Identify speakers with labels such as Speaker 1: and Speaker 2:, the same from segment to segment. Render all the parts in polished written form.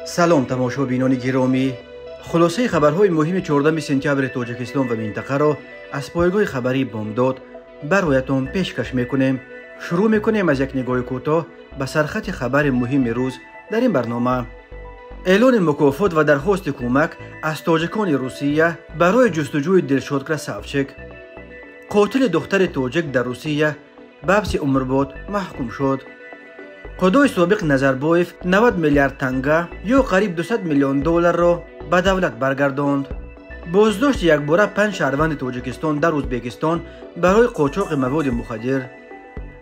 Speaker 1: سلام تماشابینان گرامی، خلاصه خبرهای مهم 14 سپتامبر تاجیکستان و منطقه را از پایگاه خبری بامداد برایتان پیشکش میکنیم. شروع میکنیم از یک نگاه کوتاه به سرخط خبر مهم روز در این برنامه. اعلان مکافات و درخواست کمک از تاجیکان روسیه برای جستجوی دلشادکر ساوچک. قاتل دختر تاجیک در روسیه به حبس عمرباد محکوم شد. قضای سابق نظربایف 90 میلیارد تنگه یا قریب 200 میلیون دلار را به دولت برگرداند. بازداشت یک باره 5 شهروند تاجیکستان در ازبکستان برای قاچاق مواد مخدر.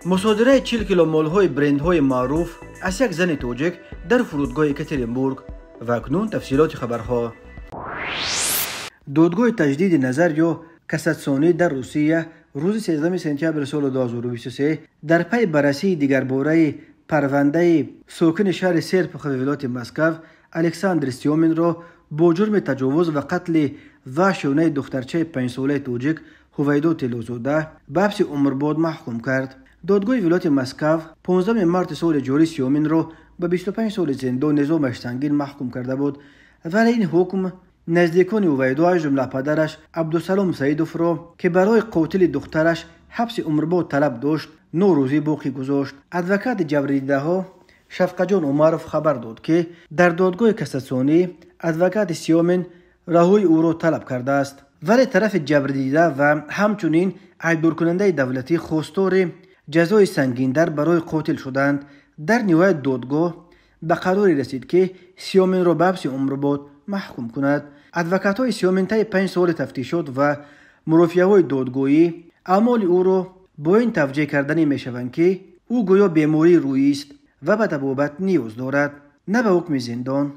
Speaker 1: مصادره 40 کیلو مال‌های برندهای معروف از یک زن تاجیک در فرودگاه اکاترینبورگ. و اکنون تفصیلات خبرها. دادگاه تجدید نظر یا کاساسیونی در روسیه روز 13 سپتامبر سال 2023 در پی بررسی دیگرباره پرونده ساکن شهر سرپخ ولایت مسکو الکساندر سیومین را با جرم تجاوز و قتل وحشیانه دخترچه 5 ساله تاجیک هویدا تلوزاده به حبس عمرباد محکوم کرد. دادگاه ولایت مسکو 15 مارس سال جاری سیومین را به 25 سال زندان نظامش سنگین محکوم کرده بود، ولی این حکم نزدیکان هویدا از جمله پدرش عبدالسلام سعیدوف را که برای قتل دخترش حبس عمرباد طلب داشت 9 روزی باقی گذاشت. ادوکات جبردیده ها شفقت جان عمرف خبر داد که در دادگاه کاساسیونی ادوکات سیومین رهایی او را طلب کرده است، ولی طرف جبردیده و همچنین ایدور کننده دولتی خواستار جزای سنگین‌تر برای قاتل شدند. در نهایت دادگاه به قراری رسید که سیومین را به حبس عمرباد محکوم کند. ادوکات‌های سیومین طی 5 سال تفتیشات و مرافعه‌های دادگاهی اعمال او را با این توجیه کردنی میشوند که او گویا بیماری روحی است و به طبابت نیاز دارد، نه به حکم زندان.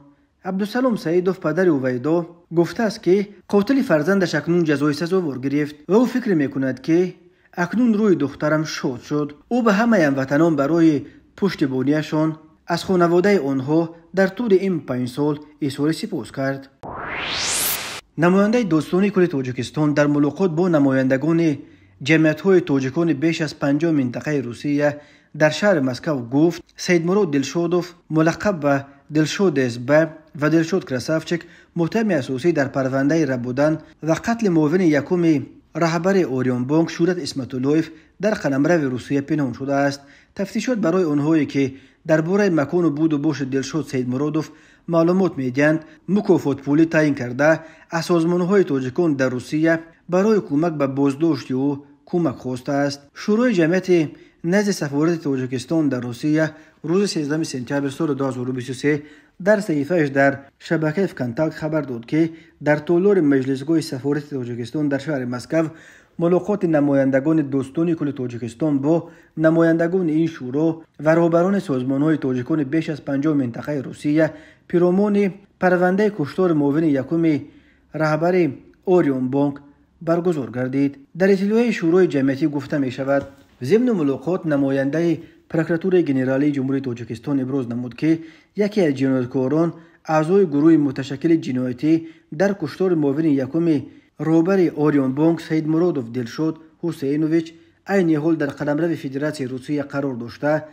Speaker 1: عبدالسلام سعیدوف پدر هویدا گفته است که قاتل فرزندش اکنون جزای سزاوار گرفت و او فکر میکند که اکنون روی دخترم شاد شد. او به همه هموطنان برای پشتیبانیشان از خانواده آنها در طول این 5 سال اظهار سپاس کرد. نماینده داستانی کل تاجیکستان در ملاقات با نمایندگان جمعیت‌های تاجیکان بیش از 50 منطقه روسیه در شهر مسکو گفت سید مراد دلشادوف ملقب به دلشاد ازبه و دلشادکر ساوچک متهم اساسی در پرونده رب بودن و قتل معاون یکم رهبر اوریون بانک شورت اسمتولویف در قلمرو روسیه پنهان شده است. تفتیشات برای آنهایی که درباره مکان و بود و باش دلشاد سید مرادوف معلومات میدهند مکافات پولی تعیین کرده از سازمان‌های تاجیکان در روسیه برای کمک به بازداشت او کمک خواسته است. شورای جمعیت نزد سفارت تاجیکستان در روسیه روز 13 سپتامبر سال 2023 در صحیفه‌اش در شبکه کنتاکت خبر داد که در تالار مجلسگاه سفارت تاجیکستان در شهر مسکو ملاقات نمایندگان دوستانی کل تاجیکستان با نمایندگان این شورا و رهبران سازمان‌های تاجیکان بیش از 50 منطقه روسیه پیرامون پرونده کشتار معاون یکم رهبر اوریون بانک برگزار گردید. در اطلاع شورای جمعیتی گفته می شود ضمن ملاقات نماینده پروکراتور ژنرالی جمهوری تاجیکستان ابراز نمود که یکی از جنایتکاران اعضای گروه متشکل جنایتی در کشتار معاون یکم رهبر اوریون بانک سید مرادوف دلشاد حسینوویچ عین حال در قلمرو فدراسیون روسیه قرار داشته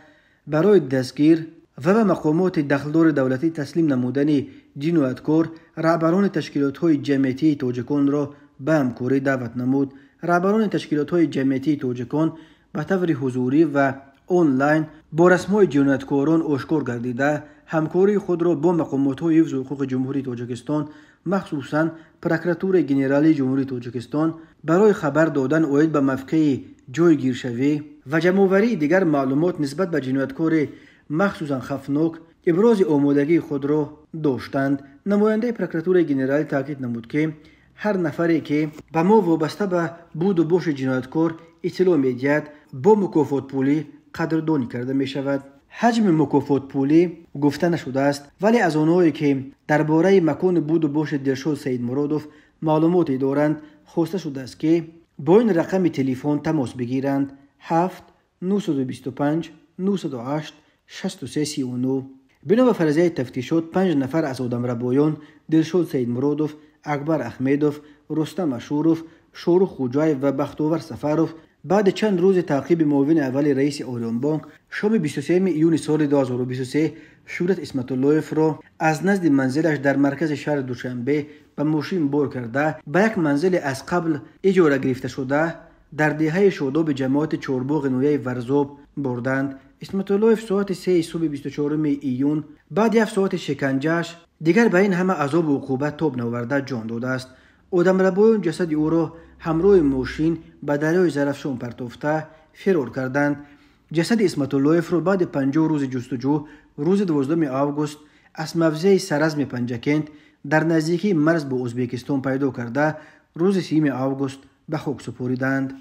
Speaker 1: برای دستگیر و به مقامات دخلدار دولتی تسلیم نمودن جنایتکار رهبران تشکیلات‌های جمعیتی تاجیکان را به همکاری دعوت نمود. رهبران تشکیلات‌های جمعیتی تاجیکان به طور حضوری و آنلاین با رسم‌های جنایتکاران آشکار گردیده همکاری خود را با مقامات حفظ حقوق جمهوری تاجیکستان مخصوصاً پروکراتور ژنرالی جمهوری تاجیکستان برای خبر دادن اوید به موقع جای گیرشوی و جمع‌آوری دیگر معلومات نسبت به جنایتکار مخصوصاً خفناک ابراز آمادگی خود را داشتند. نماینده پروکراتور ژنرالی تاکید نمود که هر نفری که به ما وابسته به بود و باش جنایتکار اطلاع می‌دهد با مکافات پولی قدردانی کرده می شود. حجم مکافات پولی گفته نشده است، ولی از آنهایی که درباره مکان بود و باش دلشاد سید مرادوف معلوماتی دارند خواسته شده است که با این رقم تلفن تماس بگیرند 7 925 908 6339. بنا به فرضیه تفتیشات 5 نفر از آدمربایان دلشاد سید مرادوف، اکبر احمدوف، رستم اشوروف، شورو خوجای و بختاور سفروف بعد چند روز تعقیب معاون اول رئیس اوریون بانک شام 23 ایون سال 2023 شورت اسمت اللهیف را از نزد منزلش در مرکز شهر دوشنبه به ماشین بار کرده به یک منزل از قبل اجاره گرفته شده در دهه شاداب جماعت چهارباغ نویه ورزاب بردند. اسمت اللهیف ساعت 3 صبح 24 ایون بعد 7 ساعت شکنجهش دیگر به این همه عذاب و عقوبت تاب نآورده جان داده است. آدمربایان جسد او را همراه ماشین به دریای زرافشان پرتافته فرار کردند. جسد اسمت اللهیف را بعد 50 روز جستجو روز 12 آگوست از موضع سرزم پنجکند در نزدیکی مرز با ازبکستان پیدا کرده روز 3 آگوست به خاک سپردند.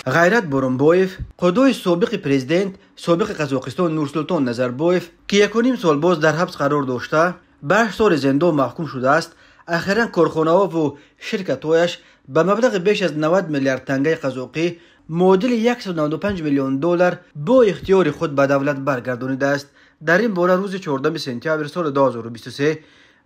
Speaker 1: غیرت بورونبایف قدوی سابق پرزیدنت سابق قزاقستان نورسلطان نظربایف که 1.5 سال باز در حبس قرار داشته به 8 سال زندان محکوم شده است، اخیراً کارخانه‌ها و شرکت‌هایش به مبلغ بیش از 90 میلیارد تنگه قزاقی معادل 195 میلیون دلار با اختیار خود به دولت برگردانیده است. در این باره روز 14 سپتامبر سال 2023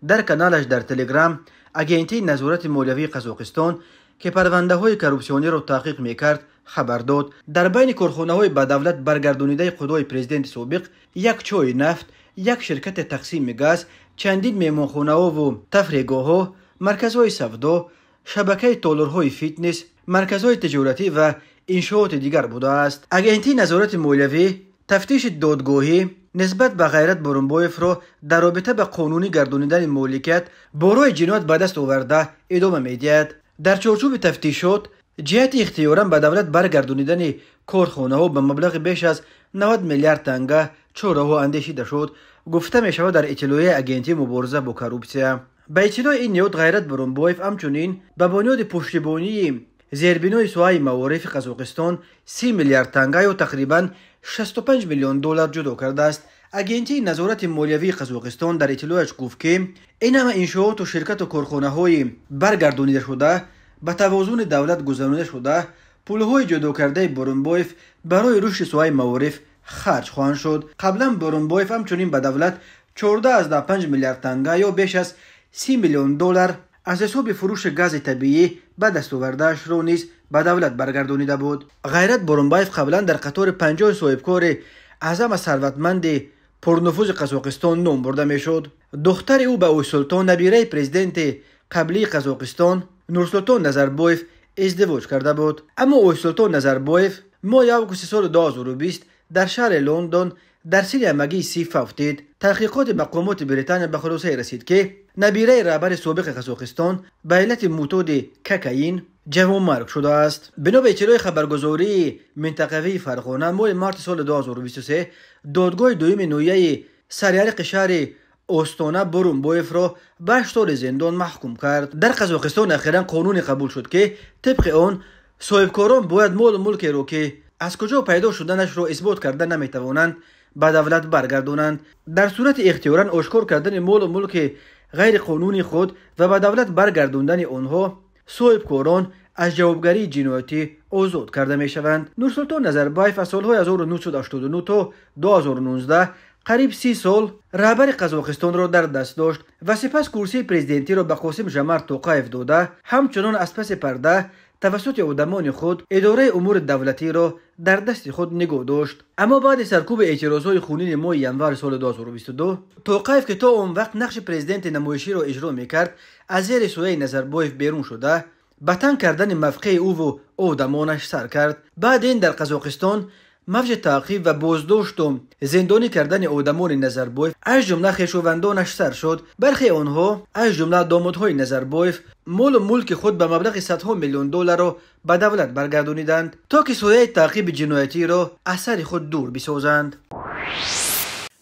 Speaker 1: در کانالش در تلگرام اگنتی نظارت مالیوی قزاقستان که پرونده های کروپسیونی را تحقیق میکرد خبر داد در بین کارخانه های به دولت برگردانیده قدوی پرزیدنت سابق یک چای نفت، یک شرکت تقسیم گاز، چندین میمانخانه ها و تفریحگاه ها، مرکزهای سودا، شبکه تالارهای فیتنس، مرکزهای تجارتی و انشاءات دیگر بوده است. اگنتی نظارت مالیوی تفتیش دادگاهی نسبت به غیرت بورونبایف را در رابطه به قانونی گردانیدن مالکیت برای جنایت به دست آورده ادامه میدهد. در چارچوب تفتیشات جهت اختیاراً به دولت برگردانیدن کارخانه ها به مبلغ بیش از 90 میلیارد تنگه چاره اندیشیده شد، گفته می شود در اطلاعیه اگنتی مبارزه با کروپسیا. به اطلاع این نهاد غیرت بورونبایف همچنین به بنیاد پشتیبانی زیربنای سوهای معارف قزاقستان 30 میلیارد تنگه یا تقریباً 65 میلیون دلار جدا کرده است. اگنتی نظارت مالیوی قزاقستان در اطلاعش گفت که این همه انشاءات و شرکت و کارخانه های برگردانیده شده به توازن دولت گذرانده شده، پولهای جدا کرده بورونبایف برای رشد سوهای معارف خرج خواهند شد. قبلا بورونبایف همچنین به دولت 14.5 میلیارد تنگه یا بیش از 30 میلیون دلار از حساب فروش گاز طبیعی به دست آورده‌اش را نیز به دولت برگردانیده بود. غیرت بورونبایف قبلا در قطار 50 صاحبکار اعظم ثروتمند پرنفوذ قزاقستان نام برده میشد. دختر او به اویسلطان نبیره پرزیدنت قبلی قزاقستان نورسلطان نظربایف ازدواج کرده بود. اما اویسلطان نظربایف ماه آگوست سال 2020 در شهر لندن در سن همگی 30 افتید. تحقیقات مقامات بریتانیا به خلاصه رسید که نبیره رهبر سابق قزاقستان به علت معتاد کوکائین جوانمرگ شده است. بنا به اطلاع خبرگزاری منطقوی فرغانه ماه مارس سال 2023 دادگاه دوم نویه سریالق شهر استانه بورونبایف را به 8 سال زندان محکوم کرد. در قزاقستان اخیراً قانون قبول شد که طبق آن صاحبکاران باید مال و ملک را که از کجا پیدا شدنش را اثبات کرده نمیتوانند به دولت برگردانند. در صورت اختیاراً آشکار کردن مال و ملک غیر قانونی خود و به دولت برگرداندن آنها، صاحبکاران از جوابگری جنایتی آزاد کرده می شوند. نورسلطان نظربایف از سالهای 1989 تا 2019 قریب 30 سال رهبر قزاقستان را در دست داشت و سپس کرسی پرزیدنتی را به قاسم جمرت توقیف داده، همچنان از پس پرده توسط آدمان خود اداره امور دولتی را در دست خود نگاه داشت. اما بعد سرکوب اعتراضهای خونین ماه ینور سال 2022 توقیف که تا اون وقت نقش پرزیدنت نمایشی را اجرا میکرد از زیر سایه نظربایف بیرون شده، به تنگ کردن موقع او و آدمانش سر کرد. بعد این در قزاقستان موج تعقیب و بازداشت و زندانی کردن آدمان نظربایف از جمله خویشاوندانش سر شد. برخی آنها از جمله دامادهای نظربایف مال و ملک خود به مبلغ صدها میلیون دلار را به دولت برگردانیدند تا که سایه تعقیب جنایتی را از سر خود دور بسازند.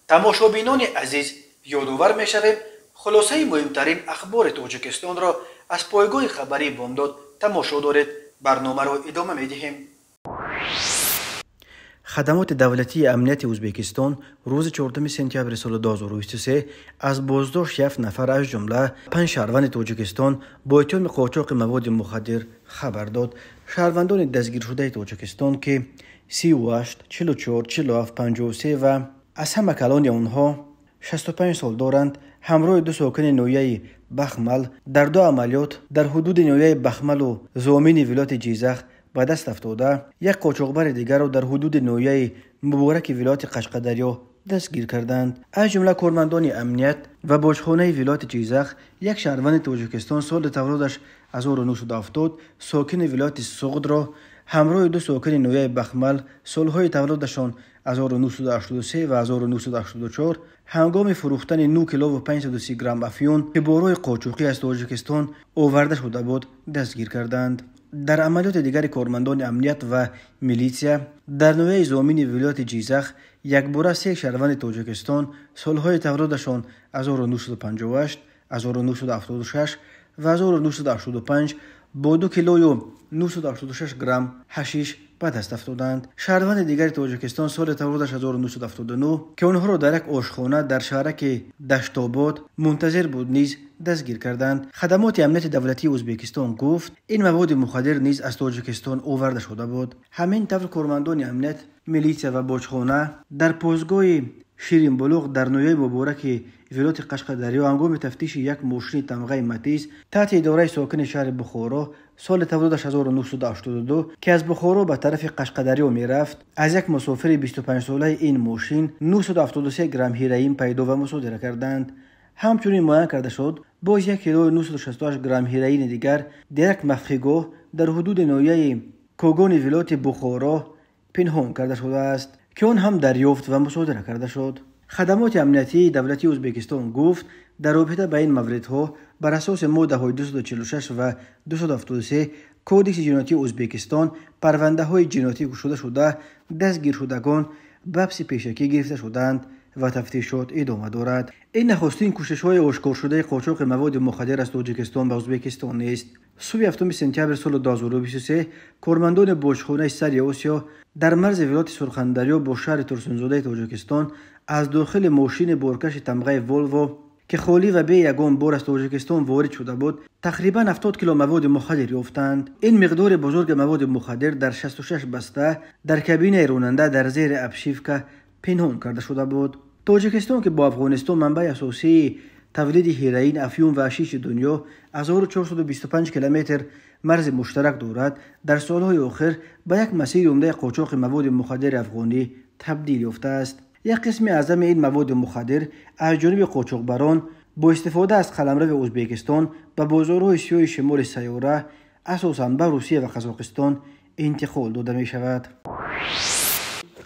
Speaker 1: تماشابینان عزیز، یادآور می‌شویم خلاصه مهمترین اخبار تاجیکستان را از پایگاه خبری بامداد تماشا دارید. برنامه را ادامه می‌دهیم. خدمات دولتی امنیت ازبکستان روز 14 سپتامبر سال 2023 از بازداشت 7 نفر از جمله 5 شهروند تاجیکستان با اتهام قاچاق مواد مخدر خبر داد. شهروندان دستگیر شده تاجیکستان که 38 44 47 53 و از همه کلان آنها 65 سال دارند، همراه 2 ساکن نویه بخمل در 2 عملیات در حدود نویه بخمل و زامین ولایت جیزخ به دست افتاده، یک قاچاقبر دیگر را در حدود نویه مبارک ولایت قشقدریا دستگیر کردند. از جمله کارمندان امنیت و باجخانه ولایت جیزخ، یک شهروند تاجیکستان سال تولدش 1970 ساکن ولایت سغد را همراه دو ساکن نویه بخمل سالهای تولدشان 1983 و 1984 هنگام فروختن 9 کیلو و 530 گرم افیون که با راه قاچوقی از تاجیکستان آورده شده بود دستگیر کردند. در عملیات دیگر کارمندان امنیت و میلیسیا در نویه زامین ولایت جیزخ یک باره 3 شهروند تاجیکستان سالهای تولدشان 1958 1976 و 1985 با 2 کیلو و 986 گرم حشیش به دست افتادند. شهروند دیگر تاجیکستان سال تولدش 1979 که آنها را در یک آشخانه در شهرک دشتاباد منتظر بود نیز دستگیر کردند. خدمات امنیت دولتی ازبکستان گفت این مواد مخدر نیز از تاجیکستان آورده شده بود. همین طور کارمندان امنیت، میلیسیا و باجخانه در پوزگاه شیرین بلوغ در نویه مبارک ولایت قشقدریا هنگام تفتیش یک ماشین تمغه متیز تحت اداره ساکن شهر بخارا سال تولدش 1982 که از بخارا به طرف قشقدریا میرفت از یک مسافر 25 ساله این ماشین 973 گرم هیروئین پیدا و مصادره کردند. همچنین معاین کرده شد باز 1 کیلو 968 گرم هیروئین دیگر در یک مخفیگاه در حدود ناحیه کوگان ولایت بخارا پنهان کرده شده است که آن هم دریافت و مصادره کرده شد. خدمات امنیتی دولتی ازبکستان گفت در رابطه با این موردها بر اساس ماده 246 و 273 کودکس جنایتی ازبکستان پرونده های جنایتی گشوده شده دستگیر شدگان بحث پیشکی گرفته شدند و تفتیشات ادامه دارد. این نخستین کوشش های آشکار شده قاچاق مواد مخدر از تاجیکستان به ازبکستان نیست. صبح 7 سپتامبر سال 2023 کارمندان باجخانه سری آسیا در مرز ولایت سرخندریا با شهر ترسنزاده تاجیکستان از داخل ماشین بارکش تمغه والوو که خالی و به یگان بار از تاجیکستان وارد شده بود تقریبا 70 کیلو مواد مخدر یافتند. این مقدار بزرگ مواد مخدر در 66 بسته در کابین راننده در زیر ابشیفکا پنهان کرده شده بود. تاجیکستان که با افغانستان منبع اساسی تولید هیروئین، افیون و حشیش دنیا 1425 کیلومتر مرز مشترک دارد، در سالهای آخر به یک مسیر عمده قاچاق مواد مخدر افغانی تبدیل یافته است. یک قسم اعظم این مواد مخدر از جانب قاچاقبران با استفاده از قلمرو ازبکستان به بازارهای سیاه شمال سیاره اساساً به روسیه و قزاقستان انتقال داده می شود.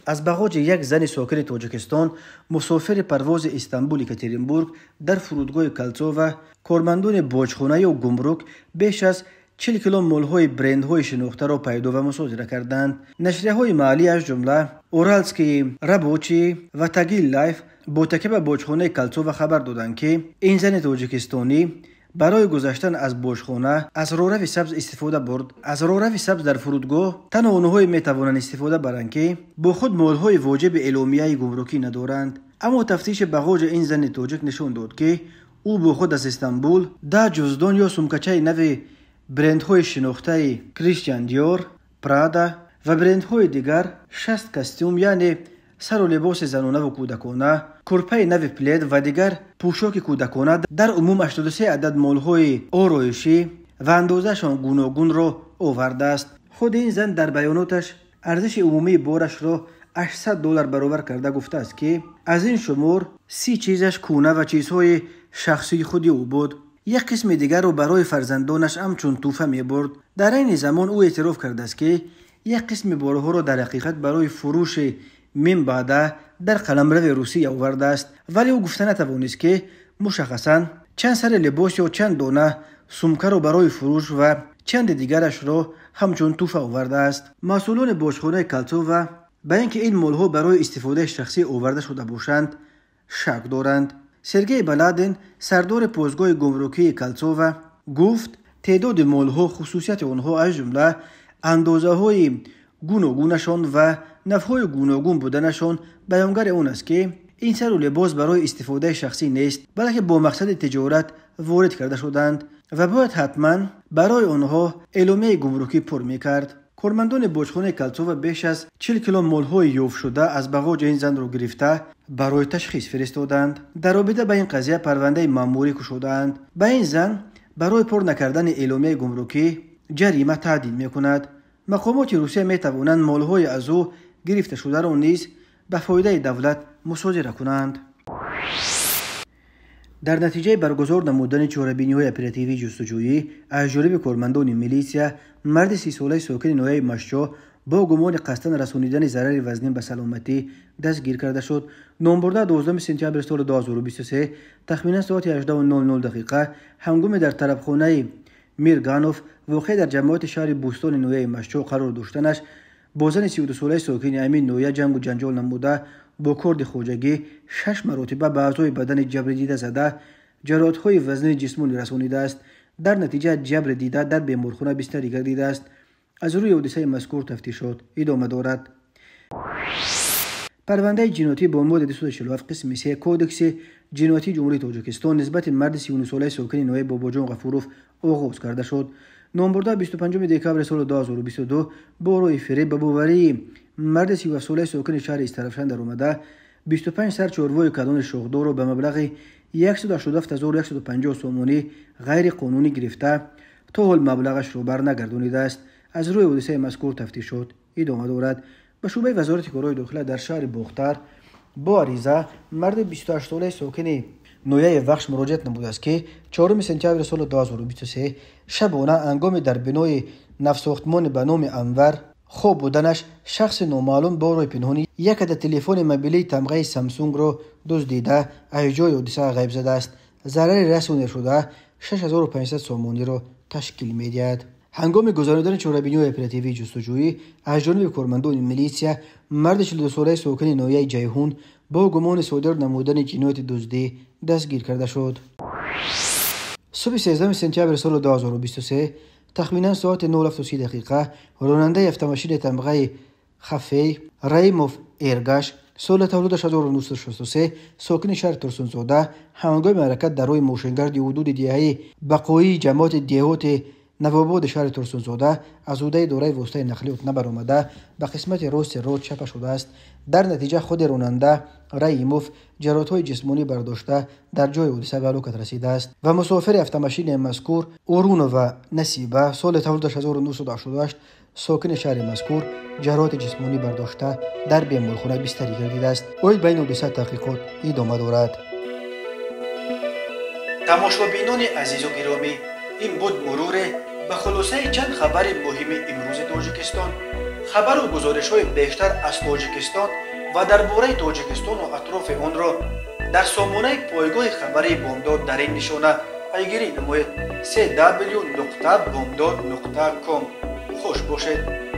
Speaker 1: از بغاج یک زن ساکن تاجیکستان مسافر پرواز استانبول یکاترینبورگ در فرودگاه کلتسوو کارمندان باجخانه و گمرک بیش از 40 کیلو مول‌های برندهای شناخته را پیدا و مصادره کردند. نشریه‌های محلی از جمله اورالسکی رابوچی و تاگیل لایف با تکیه به باجخانه کلتسوو خبر دادند که این زن تاجیکستانی برای گذشتن از باجخانه از راهرو سبز استفاده برد. از راهرو سبز در فرودگاه تنها آنهایی میتوانند استفاده برند که با خود مال‌های واجب اعلامیه گمرکی ندارند. اما تفتیش بغاج این زن تاجیک نشان داد که او با خود از استانبول 10 جزدان یا سمکچه نو برندهای شناخته کریستیان دیور، پرادا و برندهای دیگر 60 کاستوم یعنی سر و لباس زنانه و کودکانه، کرپه نو پلید و دیگر پوشاک کودکانه در عموم 83 عدد مال‌های آرایشی و اندازه‌شان گوناگون را آورده است. خود این زن در بیاناتش ارزش عمومی بارش را $800 برابر کرده گفته است که از این شمار 30 چیزش کونه و چیزهای شخصی خودی او بود. یک قسم دیگر رو برای فرزندانش همچون توفه می برد. در این زمان او اعتراف کرده است که یک قسم بارها را در حقیقت برای فروش من بعده در قلمرو روسیه آورده است، ولی او گفته نتوانست که مشخصا چند سر لباس یا چند دانه سمکه را برای فروش و چند دیگرش را همچون توفه آورده است. مسئولان باجخانه کلتسوو به اینکه این مال‌ها برای استفاده شخصی آورده شده باشند شک دارند. سرگئی بلادین سردار پوزگاه گمرکی کلتسوو گفت تعداد مال‌ها خصوصیت آنها از جمله اندازه‌های گوناگونشان و نوع‌های گوناگون بودنشان بیانگر آن است که این سر و لباس برای استفاده شخصی نیست بلکه با مقصد تجارت وارد کرده شدند و باید حتما برای آنها اعلامیه گمرکی پر می‌کرد. کارمندان باجخانه کلتسوو بیش از 40 کیلو مال‌های یافت شده از بغاج این زن را گرفته برای تشخیص فرستادند. در رابطه با این قضیه پرونده مأموری گشودند. به این زن برای پر نکردن اعلامیه گمرکی جریمه تعدیل می‌کند. مقامات روسیه می‌توانند مال‌های از او گرفته شده را نیز به فایده دولت مصادره کنند. در نتیجه برگزار نمودن چهاربینی‌های اپراتیوی جستجویی از جانب کارمندان میلیسیا، مرد 30 ساله ساکن ناحیه مشچا با گمان قصداً رسانیدن ضرر وزنی به سلامتی دستگیر کرده شد. نامبرده 12 سپتامبر سال 2023 تخمینا ساعت 18:00 دقیقه هنگام در طربخانه میرگانوف واقع در جماعت شهر بوستان ناحیه مشچا قرار داشتنش با زن 32 ساله ساکن همین ناحیه جنگ و جنجال نموده با کارد خواجگی 6 مرتبه به اعضای بدن جبر دیده زده جراحت‌های وزنی جسمانی رسانیده است. در نتیجه جبر دیده در بیمارخانه بستری گردیده است. از روی حادثه مذکور تفتیشات ادامه دارد. پرونده جنایتی با ماده 247 قسم 3 کودکس جنایتی جمهوری تاجیکستان نسبت مرد 39 ساله ساکن ناحیه باباجان غفوروف آغاز کرده شد. نامبرده 25 دکامبر سال 2022 با روی فریب به باوری مرد 37 ساله ساکن شهر استرفشن در آمده 25 سر چهارروی کدان شاخدار را به مبلغ 187,150 سومانی غیر قانونی گرفته تا حال مبلغش را برنگردانیده است. از روی حادثه مذکور تفتیشات ادامه دارد. به شعبه وزارت کارهای داخله در شهر باختر با عریضه مرد 28 ساله ساکن ناحیه وخش مراجعت نموده است که 4 سپتامبر سال 2023 شبانه هنگام در بنای نوساختمان به نام انور خواب بودنش شخص نامعلوم با روی پنهانی یک عدد تلفن موبیلی تمغه سامسونگ را دزدیده از جای حادثه غیب زده است. ضرر رسانده شده 6500 سومانی را تشکیل می‌دهد. هنگام گذراندن چهاربینی‌های اپراتیوی جستجویی از جانب کارمندان میلیسیا، مرد 42 ساله ساکن ناحیه جیهون با گمان صادر نمودن جنایت دزدی دستگیر کرده شد. صبح 13 سپتامبر سال 2023 تخمینا ساعت 9:30 دقیقه راننده افت تمغه خفی ریموف ایرگاش سال تولدش 1963 ساکن شهر ترسونزاده هنگام حرکت در روی ماشینگرد حدود دهه بقایی جماعت دیهات نوآباد شهر ترسونزاده از عهده اداره واسطه نقلیات نبرآمده به قسمت راست رود چپ شده است. در نتیجه خود راننده ریموف جراحت‌های جسمانی برداشته در جای حادثه به هلاکت رسیده است و مسافر افت مذکور اورونو و نصیبه سال تولدش 1988 ساکن شهر مذکور جراحت جسمانی برداشته در بیمارخانه بستری گردیده است. اوی بین حادثه تحقیقات ادامه دارد. تماشابینان عزیز و گرامی، این بود مرور به خلاصه چند خبر مهم امروز تاجیکستان. خبر و گزارش‌های بیشتر از تاجیکستان و درباره تاجیکستان و اطراف آن را در سامانه پایگاه خبری بامداد در این نشانه پیگیری نمایید: www.bomdad.com. خوش باشید.